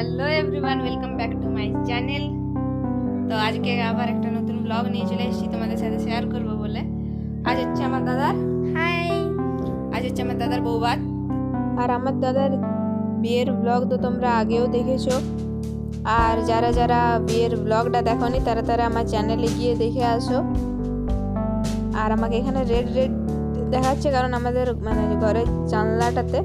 Hello everyone, welcome back to my channel. তো আজকে আবার একটা নতুন ব্লগ নিয়ে চলে এসেছি তোমাদের সাথে শেয়ার করবো বলে। আজ হচ্ছে আমার দাদার বৌভাত। আর আমার দাদার বিয়ের ব্লগ তো তোমরা আগেও দেখেছো, আর যারা যারা বিয়ের ব্লগটা দেখোনি তারা তারা আমার চ্যানেলে গিয়ে দেখে আসো। আর আমাকে এখানে রেড রেড দেখাচ্ছে কারণ আমাদের ঘরের জানলাটাতে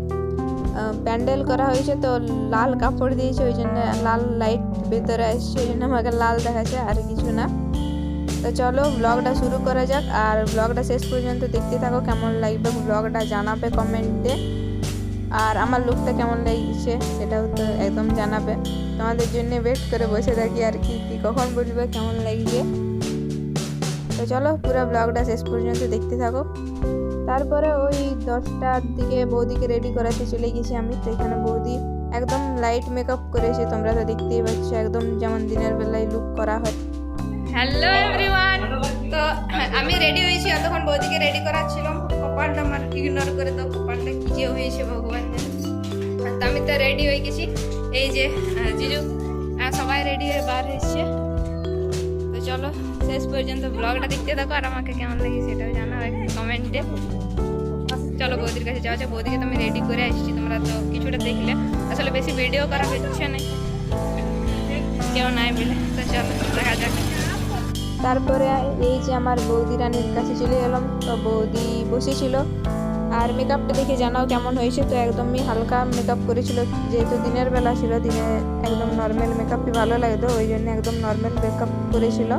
প্যান্ডেল করা হয়েছে, তো লাল কাপড় দিয়েছে, ওই জন্য লাল লাইট ভেতরে আসছে, ওই জন্য আমাকে লাল দেখাচ্ছে, আর কিছু না। তো চলো ব্লগটা শুরু করা যাক, আর ব্লগটা শেষ পর্যন্ত দেখতে থাকো। কেমন লাগবে ব্লগটা জানাবে কমেন্টে, আর আমার লুকটা কেমন লাগছে সেটাও তো একদম জানাবে। তোমাদের জন্য ওয়েট করে বসে থাকি আর কি কখন বলবে কেমন লাগছে। তো চলো পুরো ব্লগটা শেষ পর্যন্ত দেখতে থাকো। তারপরে ওই 10টার দিকে বৌদিকে রেডি করাতে চলে গেছি আমি। তো এখানে বৌদি একদম লাইট মেকআপ করেছে, তোমরা তো দেখতেই পাচ্ছ, একদম যেমন দিনের বেলায় লুক করা হয়। হ্যালো এভরিওয়ান, তো আমি রেডি হয়েছি, তখন বৌদিকে রেডি করাচ্ছিলাম। কপালটা আমার ইগনোর করে দাও, কপালটা কি যে হয়েছে ভগবান জানে। তো আমি তো রেডি হয়ে গেছি, এই যে জিজু সবাই রেডি হয়ে বার হয়েছে। তো চলো শেষ পর্যন্ত ব্লগটা দেখতে থাকো, আর আমাকে কেমন লাগে সেটাও জানাও কমেন্টে। চলো বৌদির কাছে যাওয়া যায়। বৌদিকে তো আমি রেডি করে আসছি, তোমরা তো কিছুটা দেখলে। আসলে বেশি ভিডিও করা হচ্ছে না, কেউ নাই বলে। তো চলো দেখা যাক। তারপরে এই যে আমার বৌদি রানীর কাছে চলে গেলাম। তো বৌদি বসেছিল, আর মেকআপটা দেখে জানাও কেমন হয়েছে। তো একদমই হালকা মেকআপ করেছিল, যেহেতু দিনের বেলা ছিল, দিনে একদম নর্মাল মেকআপই ভালো লাগতো, ওই জন্য একদম নর্মাল মেকআপ করেছিল।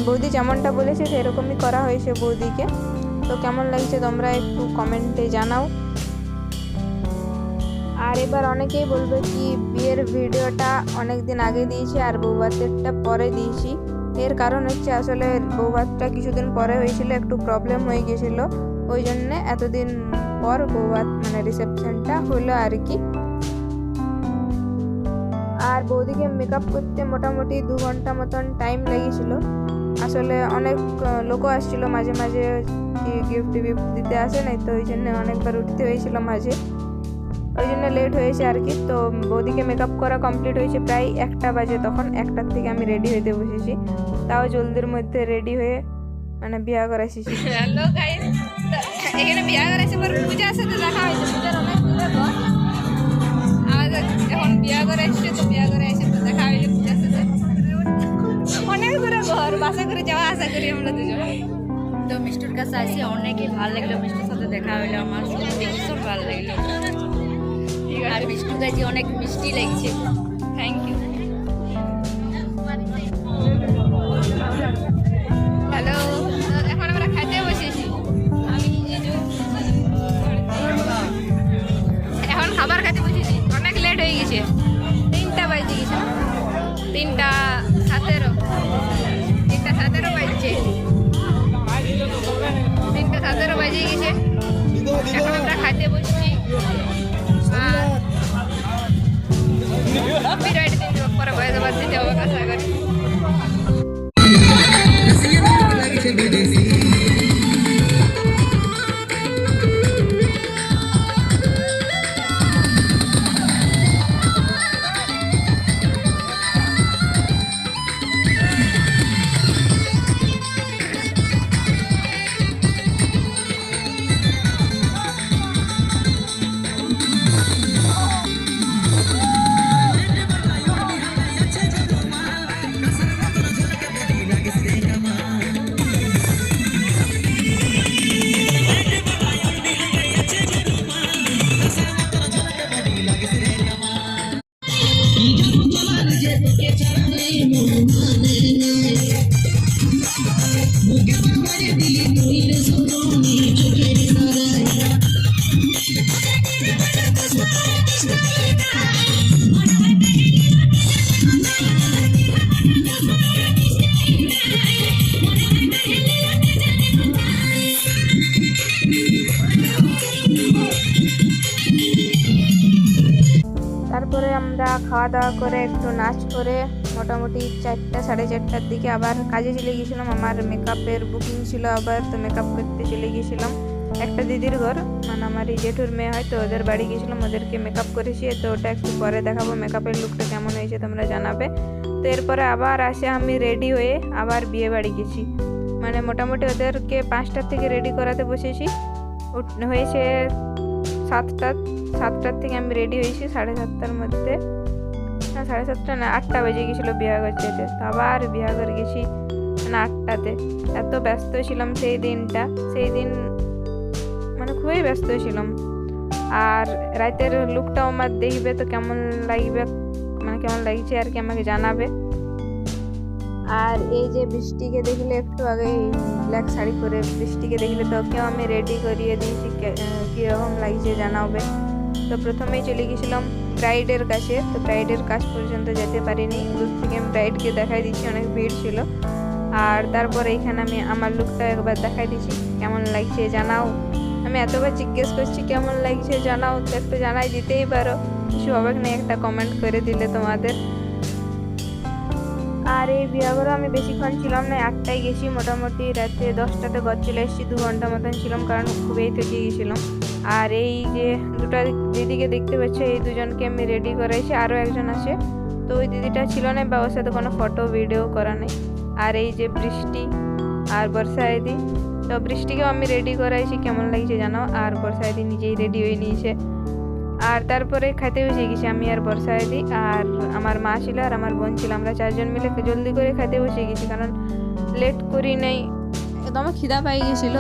বৌদি যেমনটা বলেছে সেরকমই করা হয়েছে বৌদিকে। তো কেমন লাগছে তোমরা একটু কমেন্টে জানাও। আর এবার অনেকেই বলবে কি বিয়ের ভিডিওটা অনেক দিন আগে দিয়েছি আর বৌভাতেরটা পরে দিয়েছি। এর কারণ হচ্ছে আসলে বৌভাতটা কিছুদিন পরে হয়েছিল, একটু প্রবলেম হয়ে গিয়েছিল, ওই জন্যে এতদিন পর বৌভাত রিসেপশনটা হলো আর কি। আর বৌদিকে মেকআপ করতে মোটামুটি 2 ঘন্টা মতন টাইম লেগেছিল। আসলে অনেক লোকও আসছিল মাঝে মাঝে, গিফট দিতে আসে নাই, তো ওই জন্য অনেকবার উঠতে হয়েছিল মাঝে, ওই জন্য লেট হয়েছে আর কি। তো বৌদিকে মেকআপ করা কমপ্লিট হয়েছে প্রায় 1টা বাজে, তখন 1টার থেকে আমি রেডি হতে বসেছি, তাও জলদির মধ্যে রেডি হয়ে বিয়া করে এসেছি। হ্যালো গাইস, এখানে বিয়া করে এসে পর পূজার সাথে দেখা হয়েছে। পূজার অনেক দূরে ঘর, আমাদের এখন বিয়া করে এসেছে, তো বিয়া করে এসে তো দেখা হয়েছে পূজার সাথে। অনেক দূরে ঘর, বাসে করে যাওয়া আসা করি আমরা দুজন। তো মিষ্টির কাছে আসি, অনেকই ভালো লাগলো, মিষ্টির সাথে দেখা হইলো, আমার সত্যি ভীষণ ভালো লাগলো। আর মিষ্টির কাছে অনেক মিষ্টি লাগছে। Thank you. হ্যালো, এখন আমরা খাইতে বসেছি, আমি জিজু এখন খাবার খেতে বসেছি। অনেক লেট হয়ে গেছে, 3টা বাজে গেছে, 3:17 বাজছে, 3:17 বাজে গেছে। এখন আমরা খাইতে বসছি, আর বিরাট দিন পরে বয়স আবার দিতে হবে আশা করি। তারপরে আমরা খাওয়া দাওয়া করে একটু নাচ করে মোটামুটি 4টা 4:30টার দিকে আবার কাজে চলে গিয়েছিলাম। আমার মেকআপের বুকিং ছিল আবার, তো মেকআপ করতে চলে গিয়েছিলাম। একটা দিদির ঘর, মানে আমার এই জেঠুর মেয়ে হয়, তো ওদের বাড়ি গেছিলাম, ওদেরকে মেকআপ করেছি। তো ওটা একটু পরে দেখাবো, মেকআপের লুকটা কেমন হয়েছে তোমরা জানাবে। তো এরপরে আবার আসে আমি রেডি হয়ে আবার বিয়ে বাড়ি গেছি, মানে মোটামুটি ওদেরকে 5টার থেকে রেডি করাতে বসেছি। হয়েছে 7টার থেকে আমি রেডি হয়েছি 7:30টার মধ্যে, না 7:30 না 8টা বেজে গেছিলো বিয়াঘর যেতে। তো আবার বিয়াঘর গেছি মানে 8টাতে। এত ব্যস্ত ছিলাম সেই দিনটা, সেই দিন মানে খুবই ব্যস্ত ছিলাম। আর রাতের লুকটাও আমার দেখবে তো কেমন লাগবে, মানে কেমন লাগছে আর কি আমাকে জানাবে। আর এই যে বৃষ্টিকে দেখলে একটু আগে ব্ল্যাক শাড়ি পরে বৃষ্টিকে দেখলে তো ওকেও আমি রেডি করিয়ে দিয়েছি, কীরকম লাগছে জানাবে। তো প্রথমেই চলে গেছিলাম ব্রাইডের কাছে। তো ব্রাইডের কাছ পর্যন্ত যেতে পারিনি, দূর থেকে আমি ব্রাইডকে দেখাই দিচ্ছি, অনেক ভিড় ছিল। আর তারপরে এখানে আমি আমার লুকটা একবার দেখাই দিচ্ছি, কেমন লাগছে জানাও। আমি এতবার জিজ্ঞেস করছি কেমন লাগছে জানাও, তো একটু জানাই দিতেই পারো, কিছু হবে না, একটা কমেন্ট করে দিলে তোমাদের। আর এই বিয়াঘরে আমি বেশিক্ষণ ছিলাম না, 8টায় গেছি, মোটামুটি রাতে 10টাতে ঘর চলে এসেছি। 2 ঘন্টা মতন ছিলাম, কারণ খুবই থেকে গেছিলাম। আর এই যে দুটা দিদিকে দেখতে পাচ্ছ, এই দুজনকে আমি রেডি করাইছি, আরও একজন আছে, তো ওই দিদিটা ছিল না বা ওর সাথে কোনো ফটো ভিডিও করা নেই। আর এই যে বৃষ্টি আর বর্ষা দিদি, তো বৃষ্টিকেও আমি রেডি করাইছি, কেমন লাগছে জানো। আর বর্ষা দিদি নিজেই রেডি হয়ে নিয়েছে। আর তারপরে খাইতে বসে গেছি আমি আর বর্ষা দিদি, আর আমার মা ছিল আর আমার বোন ছিল, আমরা 4জন মিলে জলদি করে খাইতে বসে গেছি, কারণ লেট করি নাই, একদম খিদা পাই গেছিল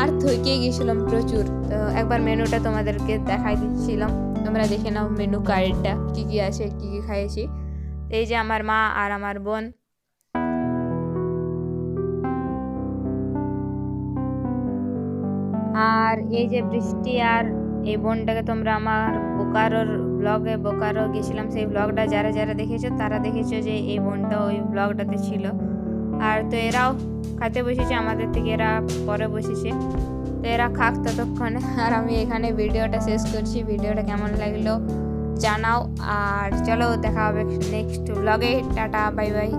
আর থইকে গেছিলাম প্রচুর। তো একবার মেনুটা তোমাদেরকে দেখাই দিচ্ছিলাম, তোমরা দেখে নাও মেনু কার্ডটা কী কী আছে, কী কী খাইয়েছি। এই যে আমার মা আর আমার বোন। আর এই যে বৃষ্টি আর এই বোনটাকে তোমরা আমার বোকারোর ব্লগে, বোকারো গেছিলাম সেই ব্লগটা যারা যারা দেখেছো তারা দেখেছো যে এই বোনটা ওই ব্লগটাতে ছিল। আর তো এরাও খাতে বসেছে আমাদের থেকে, এরা পরে বসেছে, তো এরা খাক ততক্ষণে। আর আমি এখানে ভিডিওটা শেষ করছি, ভিডিওটা কেমন লাগলো জানাও। আর চলো দেখা হবে নেক্সট ব্লগে, টাটা বাই বাই।